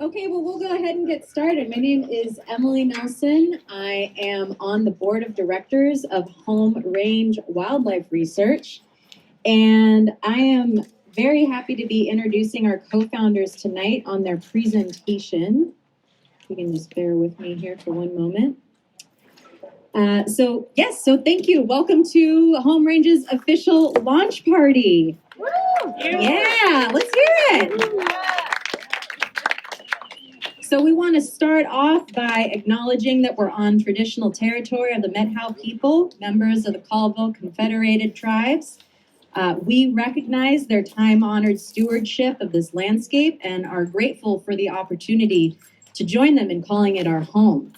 Okay, well, we'll go ahead and get started. My name is Emily Nelson. I am on the board of directors of Home Range Wildlife Research, and I am very happy to be introducing our co-founders tonight on their presentation. You can just bear with me here for one moment. So thank you. Welcome to Home Range's official launch party. Woo! Yeah, let's hear it. So we want to start off by acknowledging that we're on traditional territory of the Methow people, members of the Colville Confederated Tribes. We recognize their time-honored stewardship of this landscape and are grateful for the opportunity to join them in calling it our home.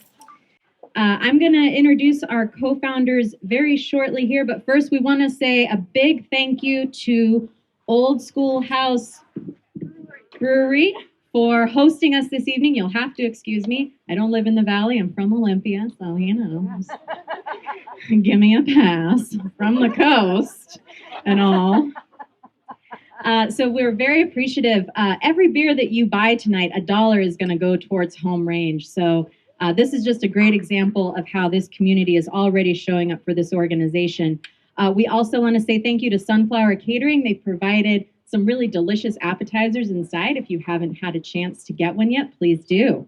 I'm going to introduce our co-founders very shortly here, but first we want to say a big thank you to Old Schoolhouse Brewery for hosting us this evening. You'll have to excuse me. I don't live in the Valley. I'm from Olympia, so, give me a pass. From the coast and all. So we're very appreciative. Every beer that you buy tonight, $1 is going to go towards Home Range. So this is just a great example of how this community is already showing up for this organization. We also want to say thank you to Sunflower Catering. They provided some really delicious appetizers inside. If you haven't had a chance to get one yet, please do.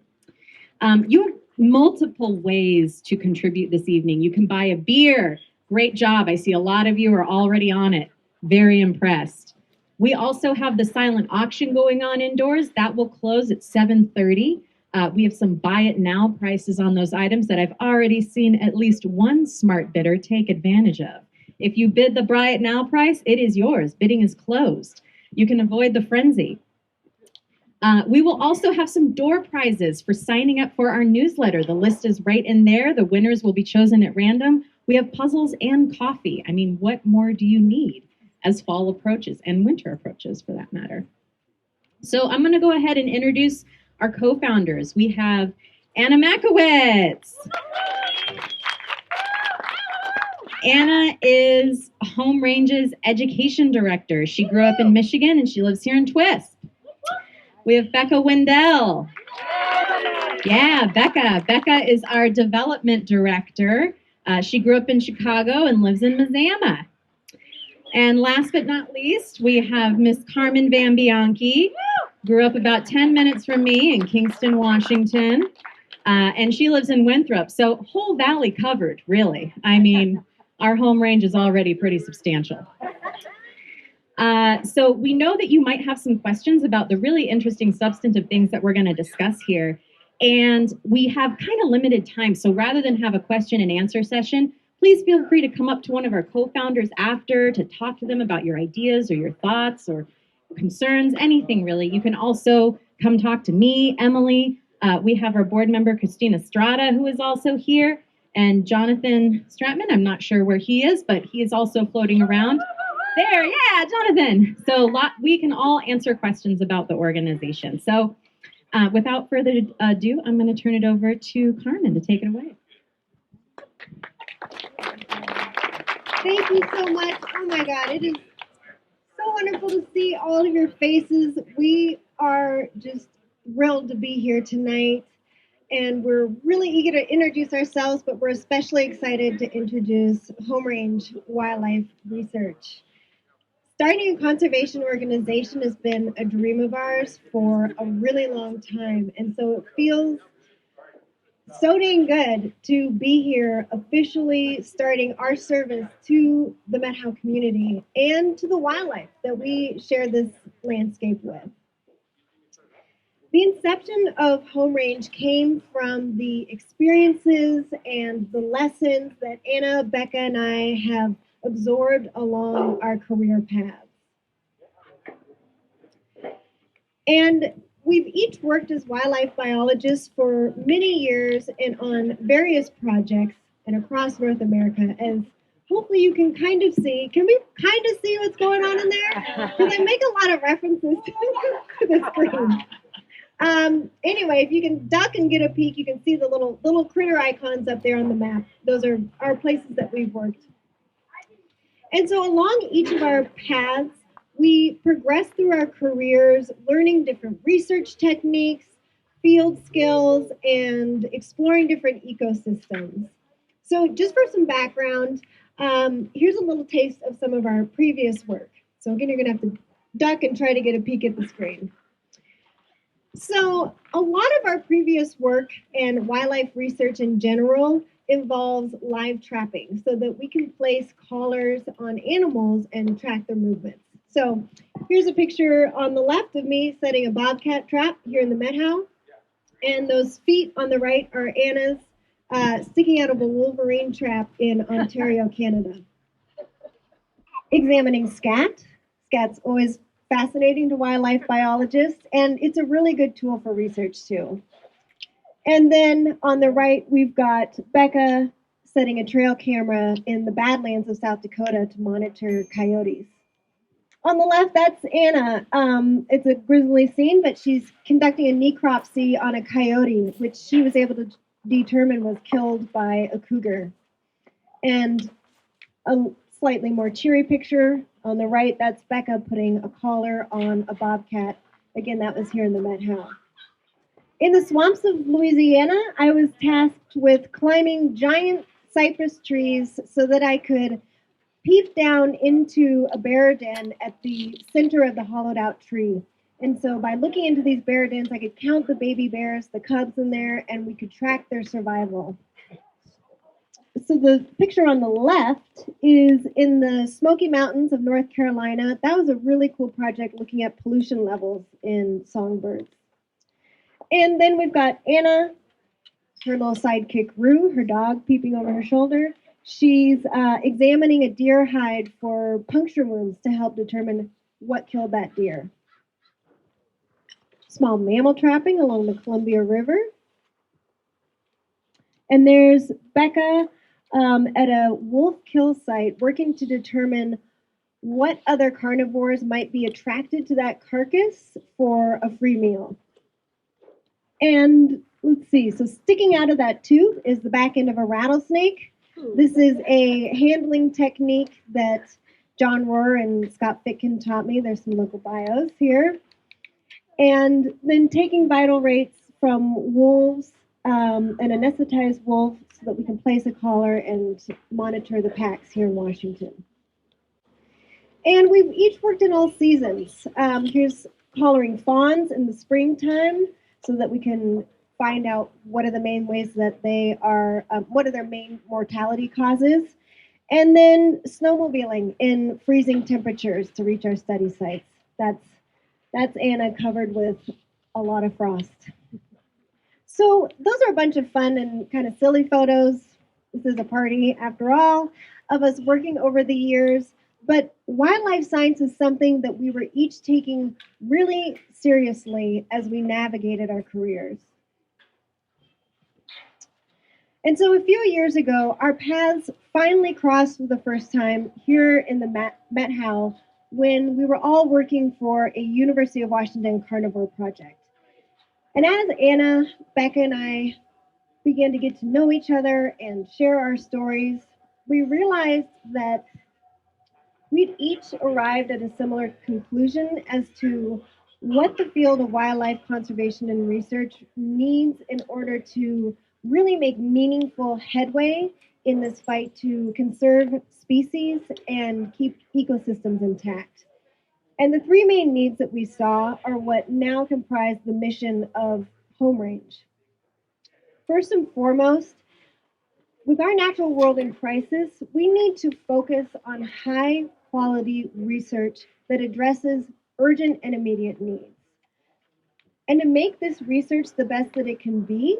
You have multiple ways to contribute this evening. You can buy a beer. Great job. I see a lot of you are already on it. Very impressed. We also have the silent auction going on indoors. That will close at 7:30. We have some buy it now prices on those items that I've already seen at least one smart bidder take advantage of. If you bid the buy it now price, it is yours. Bidding is closed. You can avoid the frenzy. We will also have some door prizes for signing up for our newsletter. The list is right in there. The winners will be chosen at random. We have puzzles and coffee. I mean, what more do you need as fall approaches and winter approaches for that matter? So I'm going to go ahead and introduce our co-founders. We have Anna Mackawetz. Anna is Home Range's education director. She grew up in Michigan and she lives here in Twisp. We have Becca Wendell. Yeah, Becca. Becca is our development director. She grew up in Chicago and lives in Mazama. And last but not least, we have Miss Carmen Van Bianchi. Grew up about 10 minutes from me in Kingston, Washington. And she lives in Winthrop. So whole valley covered, really. I mean, our home range is already pretty substantial. So we know that you might have some questions about the really interesting substantive things that we're going to discuss here. And we have kind of limited time. So rather than have a question and answer session, please feel free to come up to one of our co-founders after to talk to them about your ideas or your thoughts or concerns, anything really. You can also come talk to me, Emily. We have our board member, Christina Strada, who is also here. And Jonathan Stratman, I'm not sure where he is, but he is also floating around. There, yeah, Jonathan. So we can all answer questions about the organization. So without further ado, I'm going to turn it over to Carmen to take it away. Thank you so much. Oh my God, it is so wonderful to see all of your faces. We are just thrilled to be here tonight. And we're really eager to introduce ourselves, but we're especially excited to introduce Home Range Wildlife Research. Starting a conservation organization has been a dream of ours for a really long time. And so it feels so dang good to be here officially starting our service to the Methow community and to the wildlife that we share this landscape with. The inception of Home Range came from the experiences and the lessons that Anna, Becca, and I have absorbed along our career paths. And we've each worked as wildlife biologists for many years and on various projects and across North America, as hopefully you can kind of see. Can we kind of see what's going on in there? Because I make a lot of references to the screen. Anyway, if you can duck and get a peek, you can see the little critter icons up there on the map. Those are our places that we've worked. And so along each of our paths, we progress through our careers, learning different research techniques, field skills, and exploring different ecosystems. So, just for some background, here's a little taste of some of our previous work. So, again, you're going to have to duck and try to get a peek at the screen. So, a lot of our previous work and wildlife research in general involves live trapping so that we can place collars on animals and track their movements. So, here's a picture on the left of me setting a bobcat trap here in the Met House. And those feet on the right are Anna's sticking out of a wolverine trap in Ontario, Canada. Examining scat. Scat's always fascinating to wildlife biologists, and it's a really good tool for research too. And then on the right, we've got Becca setting a trail camera in the Badlands of South Dakota to monitor coyotes. On the left, that's Anna. It's a grisly scene, but she's conducting a necropsy on a coyote, which she was able to determine was killed by a cougar. And a slightly more cheery picture on the right, that's Becca putting a collar on a bobcat. Again, that was here in the Met House. In the swamps of Louisiana, I was tasked with climbing giant cypress trees so that I could peep down into a bear den at the center of the hollowed out tree. And so by looking into these bear dens, I could count the baby bears, the cubs in there, and we could track their survival. So the picture on the left is in the Smoky Mountains of North Carolina. That was a really cool project looking at pollution levels in songbirds. And then we've got Anna, her little sidekick Rue, her dog peeping over her shoulder. She's examining a deer hide for puncture wounds to help determine what killed that deer. Small mammal trapping along the Columbia River. And there's Becca at a wolf kill site working to determine what other carnivores might be attracted to that carcass for a free meal. And let's see, so sticking out of that tube is the back end of a rattlesnake. This is a handling technique that John Rohr and Scott Fitkin taught me. There's some local bios here. And then taking vital rates from wolves, an anesthetized wolf, so that we can place a collar and monitor the packs here in Washington. And we've each worked in all seasons. Here's collaring fawns in the springtime so that we can find out what are the main ways that they are, what are their main mortality causes. And then snowmobiling in freezing temperatures to reach our study sites. That's Anna covered with a lot of frost. So those are a bunch of fun and kind of silly photos. This is a party, after all, of us working over the years. But wildlife science is something that we were each taking really seriously as we navigated our careers. And so a few years ago, our paths finally crossed for the first time here in the Met House when we were all working for a University of Washington carnivore project. And as Anna, Becca, and I began to get to know each other and share our stories, we realized that we'd each arrived at a similar conclusion as to what the field of wildlife conservation and research needs in order to really make meaningful headway in this fight to conserve species and keep ecosystems intact. And the three main needs that we saw are what now comprise the mission of Home Range. First and foremost, with our natural world in crisis, we need to focus on high quality research that addresses urgent and immediate needs. And to make this research the best that it can be,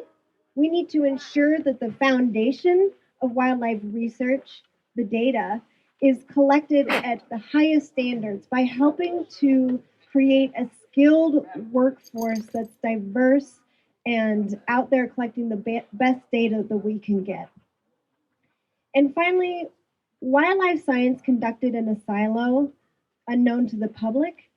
we need to ensure that the foundation of wildlife research, the data, is collected at the highest standards by helping to create a skilled workforce that's diverse and out there collecting the best data that we can get. And finally, wildlife science conducted in a silo, unknown to the public,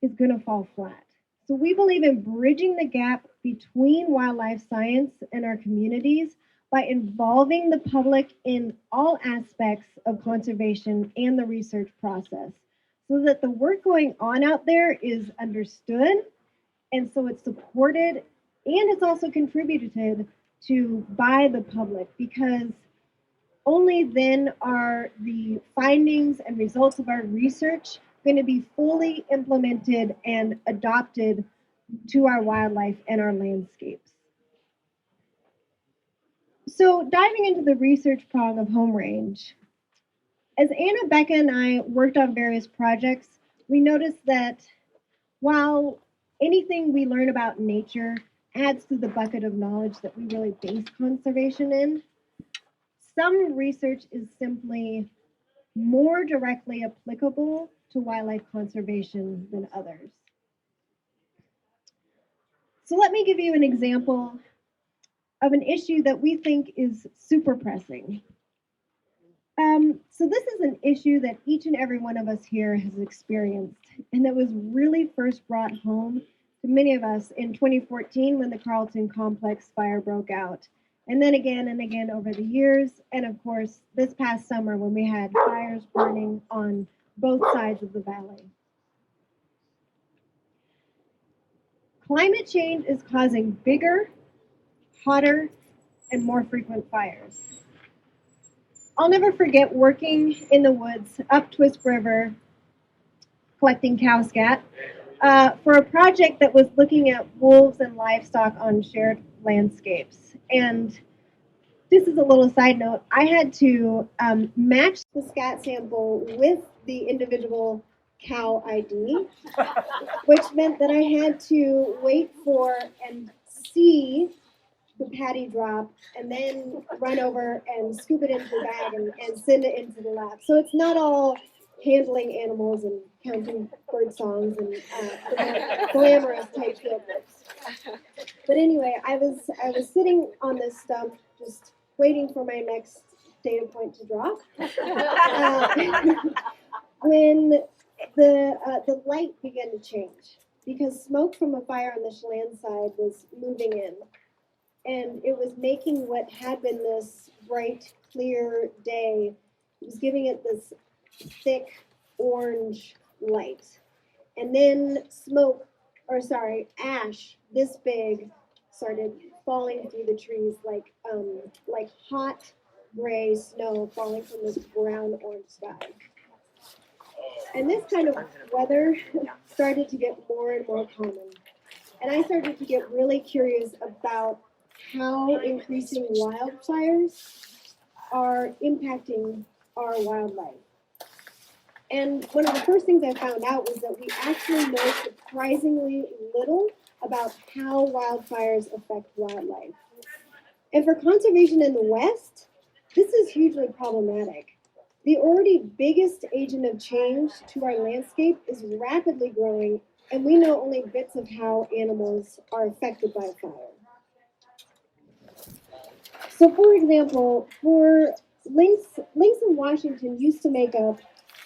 is going to fall flat. So we believe in bridging the gap between wildlife science and our communities by involving the public in all aspects of conservation and the research process so that the work going on out there is understood and so it's supported And it's also contributed to by the public because only then are the findings and results of our research going to be fully implemented and adopted to our wildlife and our landscapes. So diving into the research prong of home range, as Anna, Becca, and I worked on various projects, we noticed that while anything we learn about nature adds to the bucket of knowledge that we really base conservation in, some research is simply more directly applicable to wildlife conservation than others. So let me give you an example of an issue that we think is super pressing. So this is an issue that each and every one of us here has experienced, and that was really first brought home to many of us in 2014 when the Carlton Complex fire broke out, and then again and again over the years, and of course this past summer when we had fires burning on both sides of the valley. Climate change is causing bigger, hotter, and more frequent fires. I'll never forget working in the woods up Twisp River collecting cow scat for a project that was looking at wolves and livestock on shared landscapes. And this is a little side note, I had to match the scat sample with the individual cow ID, which meant that I had to wait for and see the patty drop and then run over and scoop it into the bag and send it into the lab. So it's not all handling animals and counting bird songs and the glamorous type field works. But anyway, I was sitting on this stump just waiting for my next data point to drop when the light began to change because smoke from a fire on the Chelan side was moving in. And it was making what had been this bright, clear day, it was giving it this thick orange light. And then ash this big started falling through the trees like hot gray snow falling from this brown orange sky. And this kind of weather started to get more and more common. And I started to get really curious about how increasing wildfires are impacting our wildlife. And one of the first things I found out was that we actually know surprisingly little about how wildfires affect wildlife. And for conservation in the West, this is hugely problematic. The already biggest agent of change to our landscape is rapidly growing, and we know only bits of how animals are affected by fire. So for example, lynx in Washington used to make up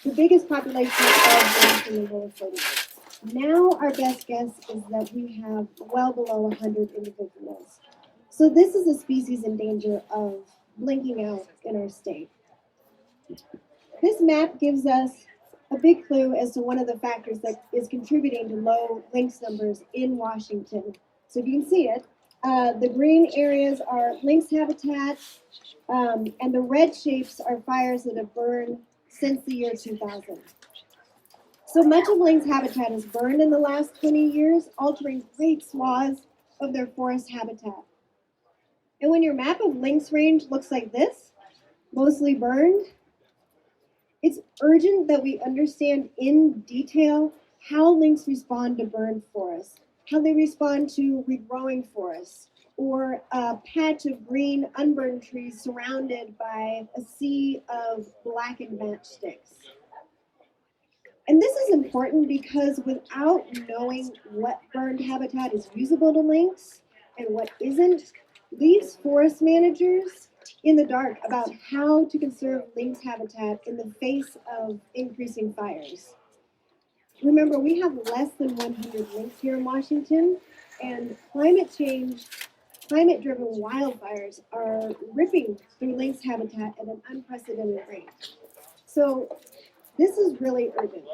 the biggest population of lynx in the lower 48. Now our best guess is that we have well below 100 individuals. So this is a species in danger of blinking out in our state. This map gives us a big clue as to one of the factors that is contributing to low lynx numbers in Washington. So if you can see it, the green areas are lynx habitat, and the red shapes are fires that have burned since the year 2000. So much of lynx habitat has burned in the last 20 years, altering great swaths of their forest habitat. And when your map of lynx range looks like this, mostly burned, it's urgent that we understand in detail how lynx respond to burned forests, how they respond to regrowing forests, or a patch of green unburned trees surrounded by a sea of blackened matchsticks. And this is important because without knowing what burned habitat is usable to lynx and what isn't, leaves forest managers in the dark about how to conserve lynx habitat in the face of increasing fires. Remember, we have less than 100 lynx here in Washington, and climate-driven wildfires are ripping through lynx habitat at an unprecedented rate. So this is really urgent.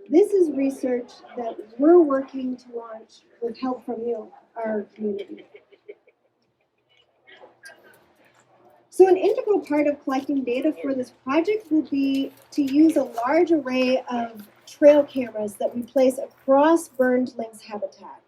This is research that we're working to launch with help from you, our community. So an integral part of collecting data for this project will be to use a large array of trail cameras that we place across burned lynx habitat.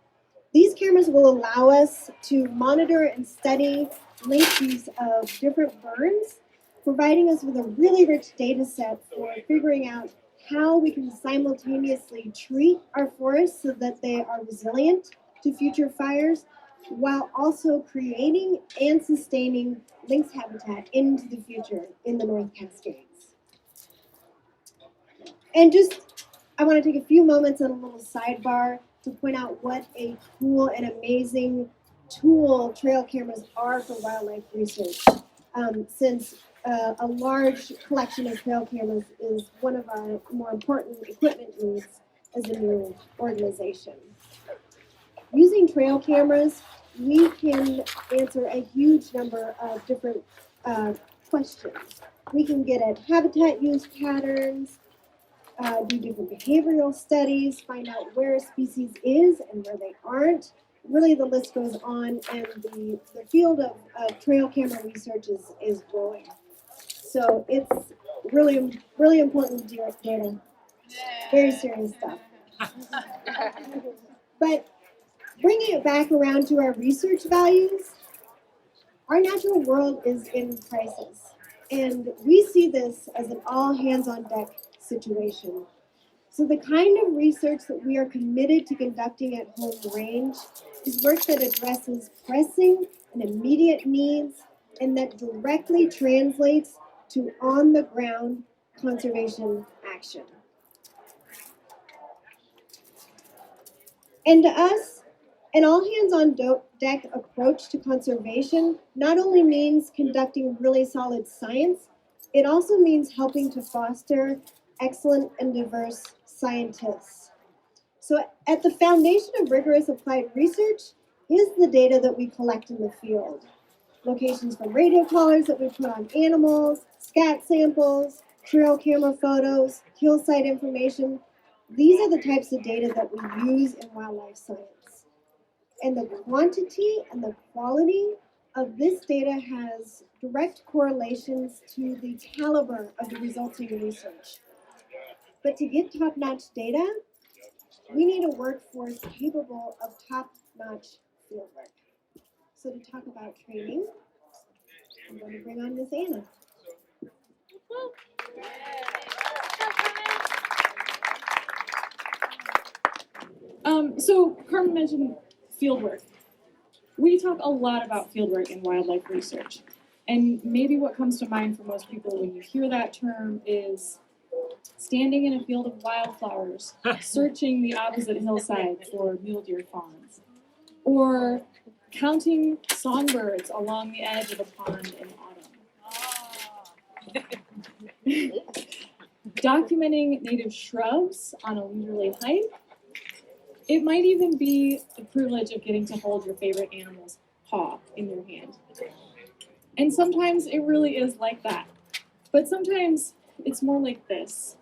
These cameras will allow us to monitor and study lynx use of different burns, providing us with a really rich data set for figuring out how we can simultaneously treat our forests so that they are resilient to future fires, while also creating and sustaining lynx habitat into the future in the North Cascades. And I want to take a few moments on a little sidebar to point out what a cool and amazing tool trail cameras are for wildlife research. Since a large collection of trail cameras is one of our more important equipment needs as a new organization. Using trail cameras, we can answer a huge number of different questions. We can get at habitat use patterns, do different behavioral studies, find out where a species is and where they aren't. Really, the list goes on, and the field of trail camera research is growing. So it's really, really important data. Very serious stuff. But bringing it back around to our research values, our natural world is in crisis. And we see this as an all hands on deck situation. So the kind of research that we are committed to conducting at Home Range is work that addresses pressing and immediate needs and that directly translates to on-the-ground conservation action. And to us, an all-hands-on-deck approach to conservation not only means conducting really solid science, it also means helping to foster excellent and diverse scientists. So at the foundation of rigorous applied research is the data that we collect in the field. Locations from radio collars that we put on animals, scat samples, trail camera photos, kill site information. These are the types of data that we use in wildlife science. And the quantity and the quality of this data has direct correlations to the caliber of the resulting research. But to get top-notch data, we need a workforce capable of top-notch fieldwork. So to talk about training, I'm going to bring on Miss Anna. So Carmen mentioned fieldwork. We talk a lot about fieldwork in wildlife research. And maybe what comes to mind for most people when you hear that term is standing in a field of wildflowers, searching the opposite hillside for mule deer fawns, or counting songbirds along the edge of a pond in autumn. Documenting native shrubs on a leisurely hike. It might even be the privilege of getting to hold your favorite animal's paw in your hand. And sometimes it really is like that. But sometimes it's more like this.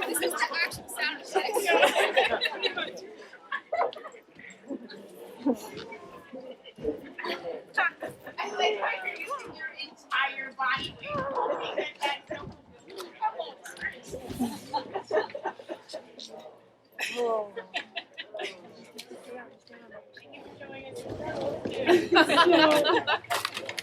This is the actual sound effect. I like how you're using your entire body weight.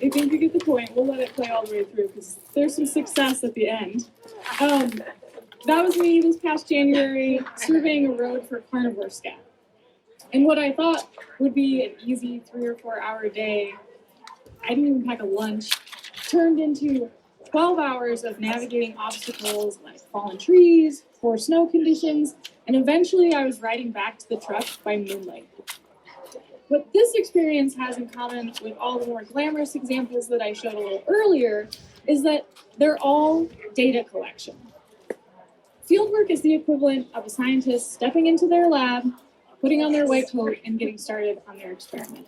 I think you get the point. We'll let it play all the way through because there's some success at the end. That was me this past January surveying a road for carnivore scat. And what I thought would be an easy 3 or 4 hour day, I didn't even pack a lunch, turned into 12 hours of navigating obstacles like fallen trees, poor snow conditions, and eventually I was riding back to the truck by moonlight. what this experience has in common with all the more glamorous examples that I showed a little earlier is that they're all data collection. Fieldwork is the equivalent of a scientist stepping into their lab, putting on their white coat, and getting started on their experiment.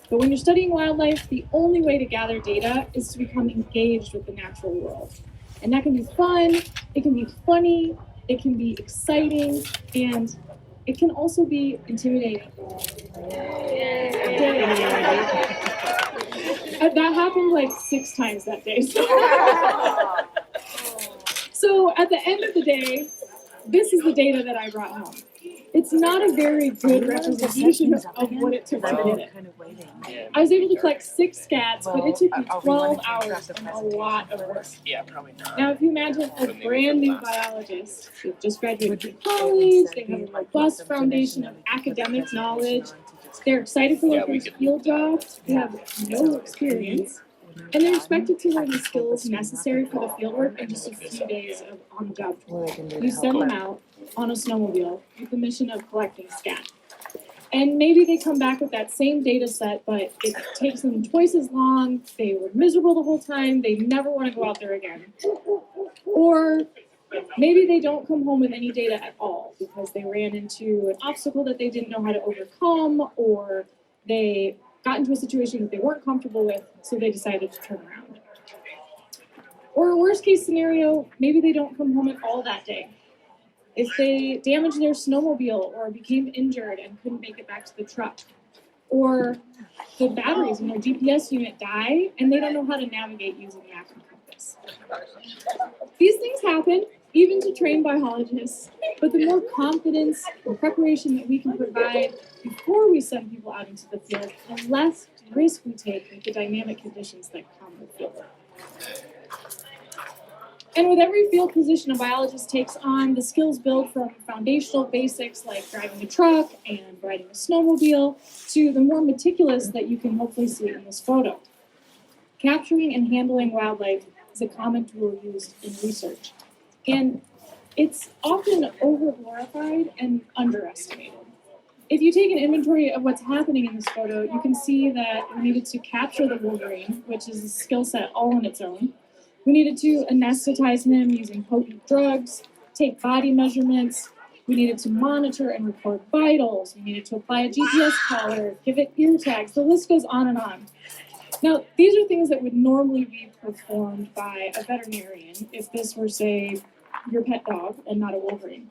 But when you're studying wildlife, the only way to gather data is to become engaged with the natural world. And that can be fun, it can be funny, it can be exciting, and it can also be intimidating. That happened like 6 times that day. So at the end of the day, this is the data that I brought home. It's not a very good representation of what it took to get it. I was able to collect 6 scats, but it took me 12 hours and a lot of work. Yeah, probably not. Now, if you imagine a brand new biologist who just graduated from college, they have a robust foundation of academic knowledge, they're excited for their first field job, they have no experience, and they're expected to learn the skills necessary for the fieldwork in just a few days of on-the-job training. You send them out on a snowmobile with the mission of collecting scat. And maybe they come back with that same data set, but it takes them twice as long, they were miserable the whole time, they never want to go out there again. Or maybe they don't come home with any data at all because they ran into an obstacle that they didn't know how to overcome, or they got into a situation that they weren't comfortable with, so they decided to turn around. Or a worst case scenario, maybe they don't come home at all that day. If they damaged their snowmobile or became injured and couldn't make it back to the truck, or the batteries in their GPS unit die and they don't know how to navigate using map and compass. These things happen, even to trained biologists, but the more confidence and preparation that we can provide before we send people out into the field, the less risk we take with the dynamic conditions that come with fieldwork. And with every field position a biologist takes on, the skills build from foundational basics like driving a truck and riding a snowmobile to the more meticulous that you can hopefully see in this photo. Capturing and handling wildlife is a common tool used in research. And it's often over-glorified and underestimated. If you take an inventory of what's happening in this photo, you can see that we needed to capture the wolverine, which is a skill set all on its own. We needed to anesthetize him using potent drugs, take body measurements. We needed to monitor and record vitals. We needed to apply a GPS collar, give it ear tags. The list goes on and on. Now, these are things that would normally be performed by a veterinarian if this were, say, your pet dog and not a wolverine.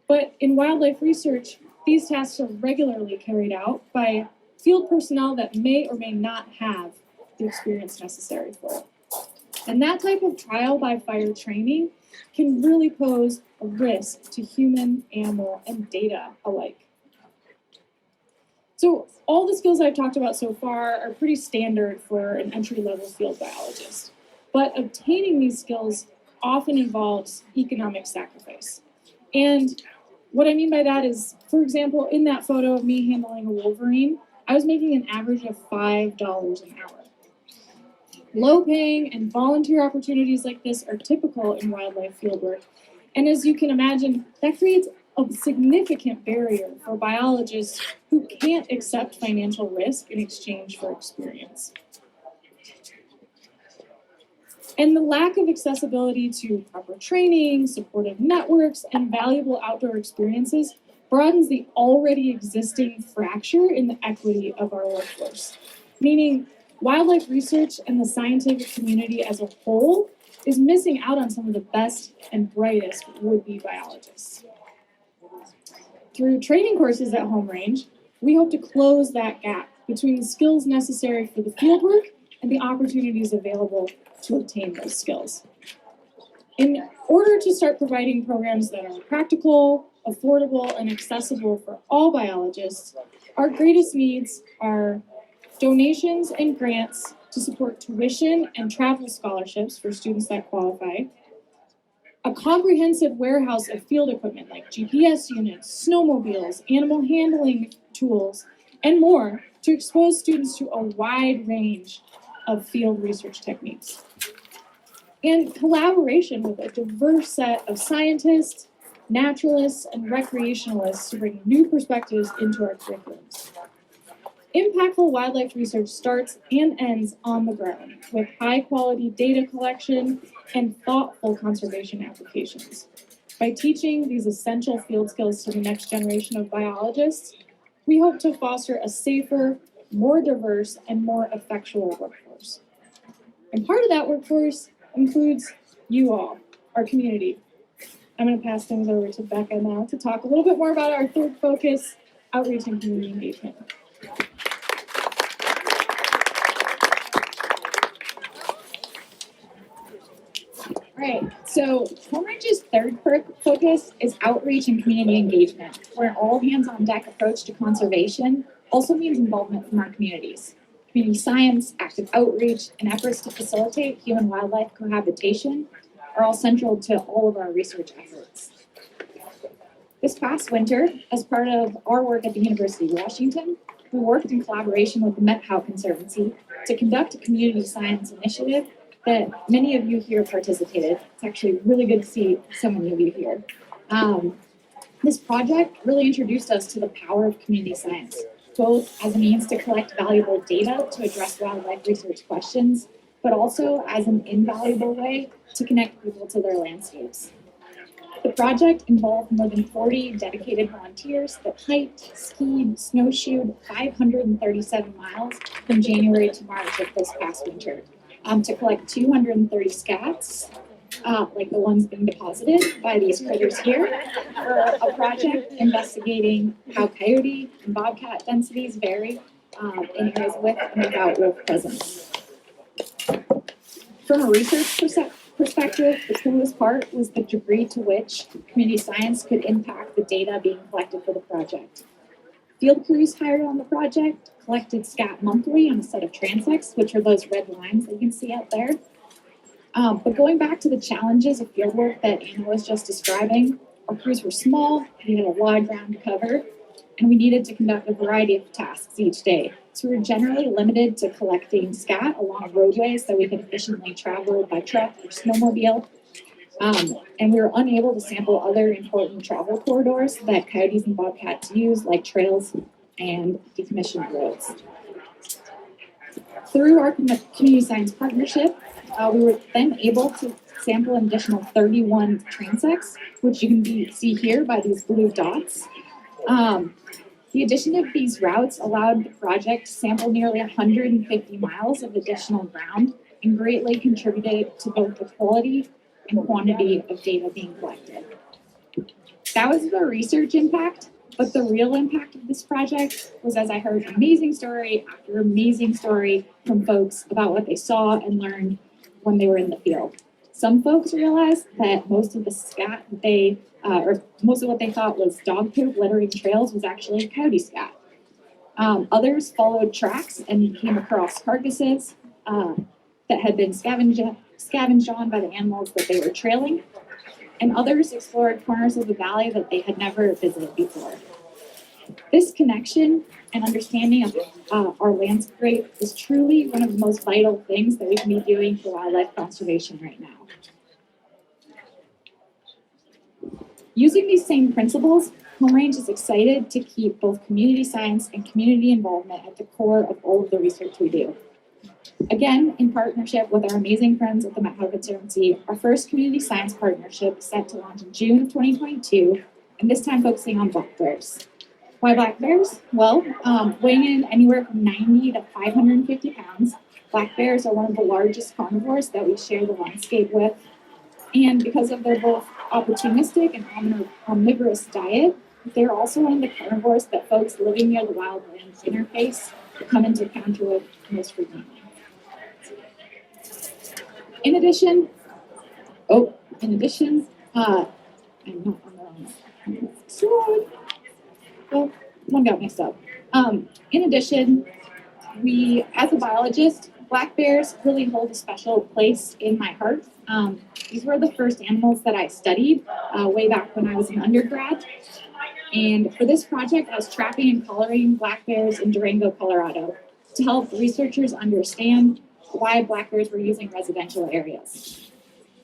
But in wildlife research, these tasks are regularly carried out by field personnel that may or may not have the experience necessary for it. And that type of trial by fire training can really pose a risk to human, animal, and data alike. So all the skills I've talked about so far are pretty standard for an entry-level field biologist. But obtaining these skills often involves economic sacrifice. And what I mean by that is, for example, in that photo of me handling a wolverine, I was making an average of $5 an hour. Low-paying and volunteer opportunities like this are typical in wildlife fieldwork. And as you can imagine, that creates a significant barrier for biologists who can't accept financial risk in exchange for experience. And the lack of accessibility to proper training, supportive networks, and valuable outdoor experiences broadens the already existing fracture in the equity of our workforce, meaning wildlife research and the scientific community as a whole is missing out on some of the best and brightest would-be biologists. Through training courses at Home Range, we hope to close that gap between the skills necessary for the fieldwork and the opportunities available to obtain those skills. In order to start providing programs that are practical, affordable, and accessible for all biologists, our greatest needs are donations and grants to support tuition and travel scholarships for students that qualify, a comprehensive warehouse of field equipment like GPS units, snowmobiles, animal handling tools, and more to expose students to a wide range of field research techniques, and collaboration with a diverse set of scientists, naturalists, and recreationalists to bring new perspectives into our curriculums. Impactful wildlife research starts and ends on the ground with high-quality data collection and thoughtful conservation applications. By teaching these essential field skills to the next generation of biologists, we hope to foster a safer, more diverse, and more effectual workforce. And part of that workforce includes you all, our community. I'm going to pass things over to Becca now to talk a little bit more about our third focus, outreach and community engagement. All right, so Home Range's third focus is outreach and community engagement, where an all hands on deck approach to conservation also means involvement from our communities. Community science, active outreach, and efforts to facilitate human wildlife cohabitation are all central to all of our research efforts. This past winter, as part of our work at the University of Washington, we worked in collaboration with the Met Howe Conservancy to conduct a community science initiative that many of you here participated. It's actually really good to see so many of you here. This project really introduced us to the power of community science, both as a means to collect valuable data to address wildlife research questions, but also as an invaluable way to connect people to their landscapes. The project involved more than 40 dedicated volunteers that hiked, skied, snowshoed 537 miles from January to March of this past winter to collect 230 scats, like the ones being deposited by these critters here, for a project investigating how coyote and bobcat densities vary in areas with and without wolf presence. From a research perspective, the coolest part was the degree to which community science could impact the data being collected for the project. Field crews hired on the project collected scat monthly on a set of transects, which are those red lines that you can see out there. But going back to the challenges of fieldwork that Anna was just describing, our crews were small, we had a lot of ground to cover, and we needed to conduct a variety of tasks each day. So we were generally limited to collecting scat along roadways that we could efficiently travel by truck or snowmobile. And we were unable to sample other important travel corridors that coyotes and bobcats use, like trails and decommissioned roads. Through our community science partnership, we were then able to sample an additional 31 transects, which you can see here by these blue dots. The addition of these routes allowed the project to sample nearly 150 miles of additional ground and greatly contributed to both the quality and quantity of data being collected. That was the research impact, but the real impact of this project was as I heard amazing story after amazing story from folks about what they saw and learned when they were in the field. Some folks realized that most of the scat that most of what they thought was dog poop littering trails was actually coyote scat. Others followed tracks and came across carcasses that had been scavenged on by the animals that they were trailing. And others explored corners of the valley that they had never visited before. This connection and understanding of our landscape is truly one of the most vital things that we can be doing for wildlife conservation right now. Using these same principles, Home Range is excited to keep both community science and community involvement at the core of all of the research we do. Again, in partnership with our amazing friends at the Met Howe Conservancy, our first community science partnership is set to launch in June of 2022, and this time focusing on black bears. Why black bears? Well, weighing in anywhere from 90 to 550 pounds, black bears are one of the largest carnivores that we share the landscape with. And because of their both opportunistic and omnivorous diet, they're also one of the carnivores that folks living near the wildlands interface come into encounter with most frequently. In addition, I'm not on the wrong slide. Oh, one got mixed up. In addition, as a biologist, black bears really hold a special place in my heart. These were the first animals that I studied way back when I was an undergrad. And for this project, I was trapping and collaring black bears in Durango, Colorado, to help researchers understand why black bears were using residential areas.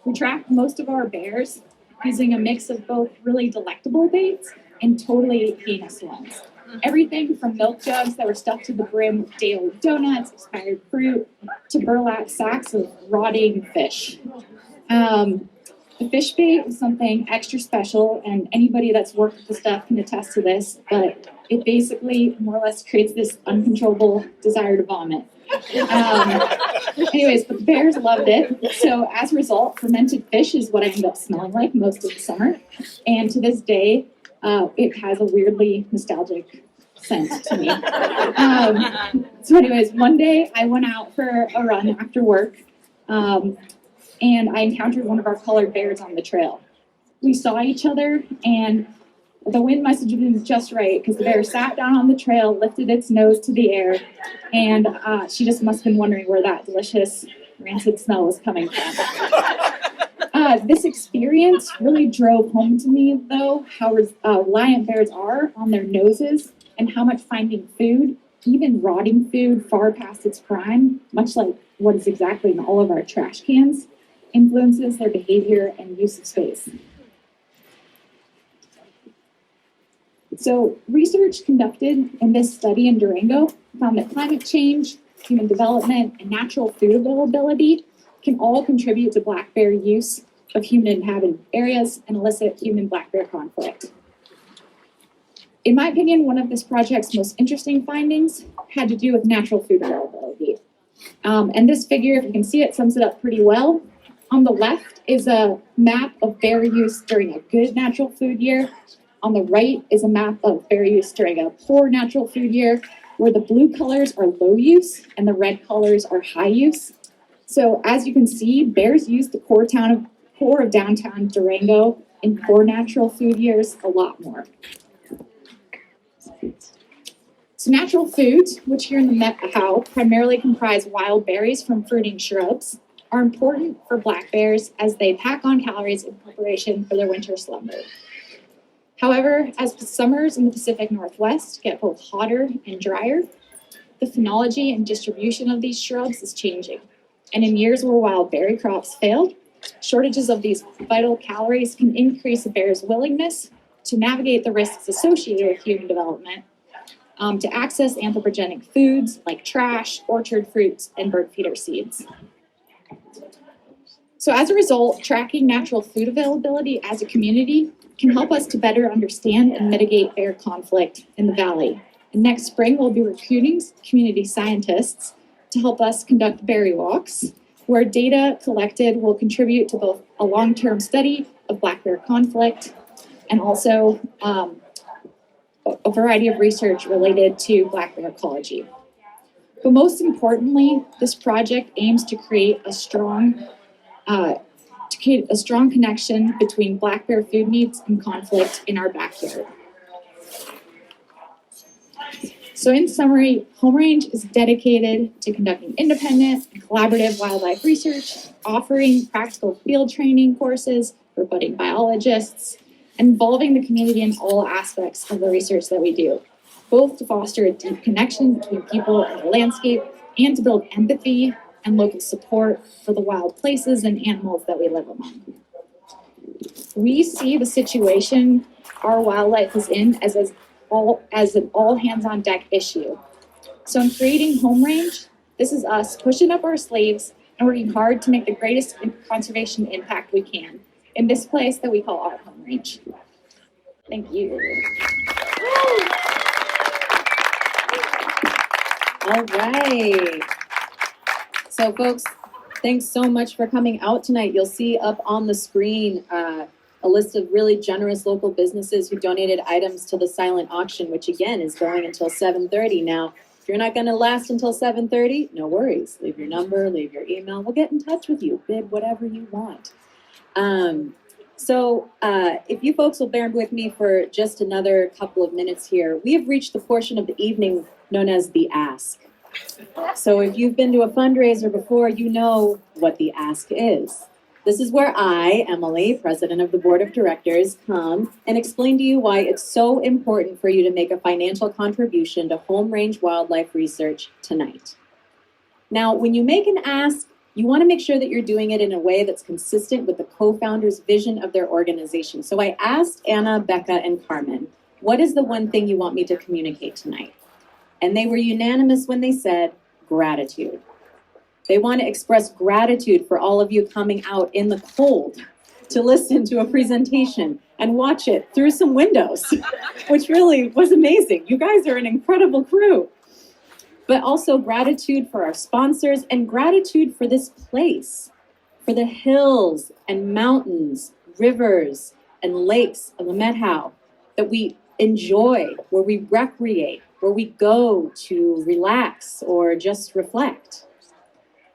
We tracked most of our bears using a mix of both really delectable baits and totally heinous ones. Everything from milk jugs that were stuffed to the brim with day-old donuts, expired fruit, to burlap sacks of rotting fish. The fish bait was something extra special, and anybody that's worked with the stuff can attest to this, but it basically more or less creates this uncontrollable desire to vomit. Anyways, but the bears loved it. So as a result, fermented fish is what I end up smelling like most of the summer. And to this day, it has a weirdly nostalgic scent to me. So anyways, one day I went out for a run after work, and I encountered one of our colored bears on the trail. We saw each other, and the wind must have been just right, because the bear sat down on the trail, lifted its nose to the air, and she just must have been wondering where that delicious rancid smell was coming from. This experience really drove home to me, though, how reliant bears are on their noses, and how much finding food, even rotting food far past its prime, much like what is exactly in all of our trash cans, influences their behavior and use of space. So research conducted in this study in Durango found that climate change, human development, and natural food availability can all contribute to black bear use of human inhabited areas and elicit human-black bear conflict. In my opinion, one of this project's most interesting findings had to do with natural food availability. And this figure, if you can see it, sums it up pretty well. On the left is a map of bear use during a good natural food year. On the right is a map of bear use during a poor natural food year, where the blue colors are low use and the red colors are high use. So as you can see, bears use the core of downtown Durango in poor natural food years a lot more. So natural foods, which here in the Met-How primarily comprise wild berries from fruiting shrubs, are important for black bears as they pack on calories in preparation for their winter slumber. However, as the summers in the Pacific Northwest get both hotter and drier, the phenology and distribution of these shrubs is changing. And in years where wild berry crops failed, shortages of these vital calories can increase a bear's willingness to navigate the risks associated with human development, to access anthropogenic foods like trash, orchard fruits, and bird feeder seeds. So as a result, tracking natural food availability as a community can help us to better understand and mitigate bear conflict in the valley. And next spring, we'll be recruiting community scientists to help us conduct berry walks, where data collected will contribute to both a long-term study of black bear conflict and also a variety of research related to black bear ecology. But most importantly, this project aims to create a strong connection between black bear food needs and conflict in our backyard. So in summary, Home Range is dedicated to conducting independent and collaborative wildlife research, offering practical field training courses for budding biologists, and involving the community in all aspects of the research that we do, both to foster a deep connection between people and the landscape and to build empathy and local support for the wild places and animals that we live among. We see the situation our wildlife is in as an all hands on deck issue. So in creating Home Range, this is us pushing up our sleeves and working hard to make the greatest conservation impact we can in this place that we call our Home Range. Thank you. All right. So folks, thanks so much for coming out tonight. You'll see up on the screen a list of really generous local businesses who donated items to the silent auction, which again is going until 7:30. Now, if you're not going to last until 7:30, no worries. Leave your number, leave your email. We'll get in touch with you. Bid whatever you want. So if you folks will bear with me for just another couple of minutes here, we have reached the portion of the evening known as the Ask. So if you've been to a fundraiser before, you know what the Ask is. This is where I, Emily, President of the Board of Directors, come and explain to you why it's so important for you to make a financial contribution to Home Range Wildlife Research tonight. Now, when you make an ask, you want to make sure that you're doing it in a way that's consistent with the co-founders' vision of their organization. So I asked Anna, Becca, and Carmen, what is the one thing you want me to communicate tonight? And they were unanimous when they said gratitude. They want to express gratitude for all of you coming out in the cold to listen to a presentation and watch it through some windows, which really was amazing. You guys are an incredible crew. But also gratitude for our sponsors and gratitude for this place, for the hills and mountains, rivers and lakes of the Methow that we enjoy, where we recreate, where we go to relax or just reflect.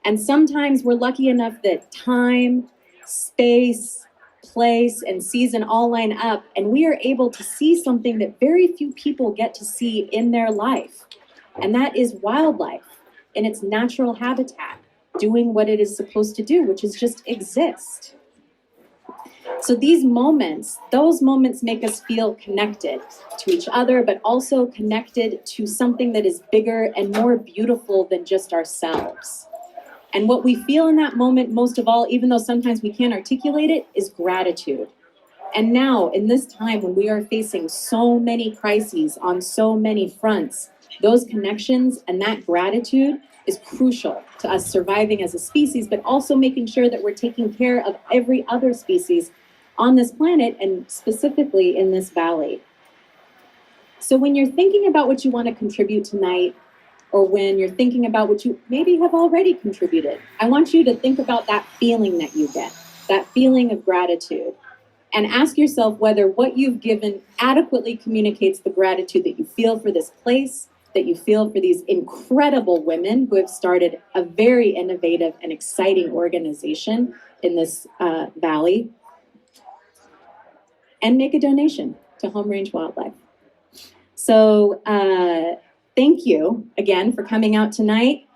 And sometimes we're lucky enough that time, space, place, and season all line up, and we are able to see something that very few people get to see in their life. And that is wildlife in its natural habitat, doing what it is supposed to do, which is just exist. So these moments, those moments make us feel connected to each other, but also connected to something that is bigger and more beautiful than just ourselves. And what we feel in that moment, most of all, even though sometimes we can't articulate it, is gratitude. And now, in this time when we are facing so many crises on so many fronts, those connections and that gratitude is crucial to us surviving as a species, but also making sure that we're taking care of every other species on this planet and specifically in this valley. So when you're thinking about what you want to contribute tonight, or when you're thinking about what you maybe have already contributed, I want you to think about that feeling that you get, that feeling of gratitude, and ask yourself whether what you've given adequately communicates the gratitude that you feel for this place, that you feel for these incredible women who have started a very innovative and exciting organization in this valley, and make a donation to Home Range Wildlife. So thank you again for coming out tonight.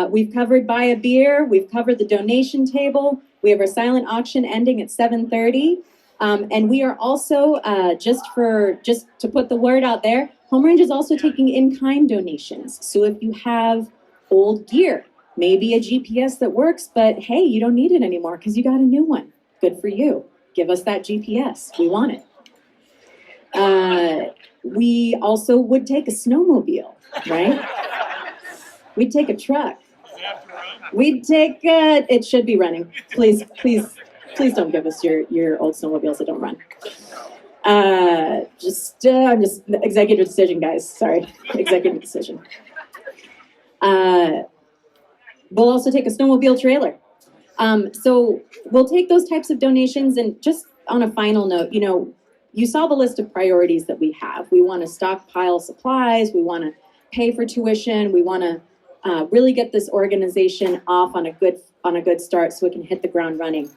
We've covered buy a beer, we've covered the donation table, we have our silent auction ending at 7:30. And we are also, just to put the word out there, Home Range is also taking in-kind donations. So if you have old gear, maybe a GPS that works, but hey, you don't need it anymore because you got a new one. Good for you. Give us that GPS. We want it. We also would take a snowmobile, right? We'd take a truck. We'd take, it should be running. Please don't give us your old snowmobiles that don't run. I'm just executive decision, guys. Sorry, executive decision. We'll also take a snowmobile trailer. So we'll take those types of donations. And just on a final note, you saw the list of priorities that we have. We want to stockpile supplies. We want to pay for tuition. We want to really get this organization off on a good start so it can hit the ground running.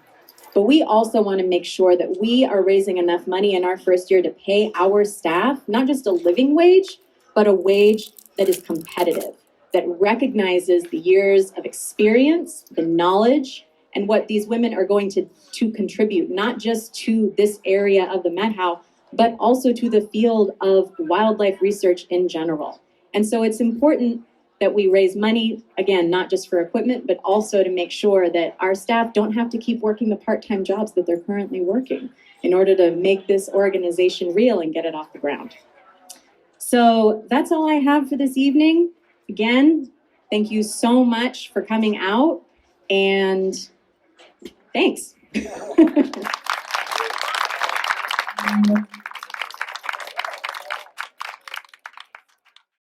But we also want to make sure that we are raising enough money in our first year to pay our staff, not just a living wage, but a wage that is competitive, that recognizes the years of experience, the knowledge, and what these women are going to contribute, not just to this area of the Methow, but also to the field of wildlife research in general. And so it's important that we raise money, again, not just for equipment, but also to make sure that our staff don't have to keep working the part-time jobs that they're currently working in order to make this organization real and get it off the ground. So that's all I have for this evening. Again, thank you so much for coming out, and thanks.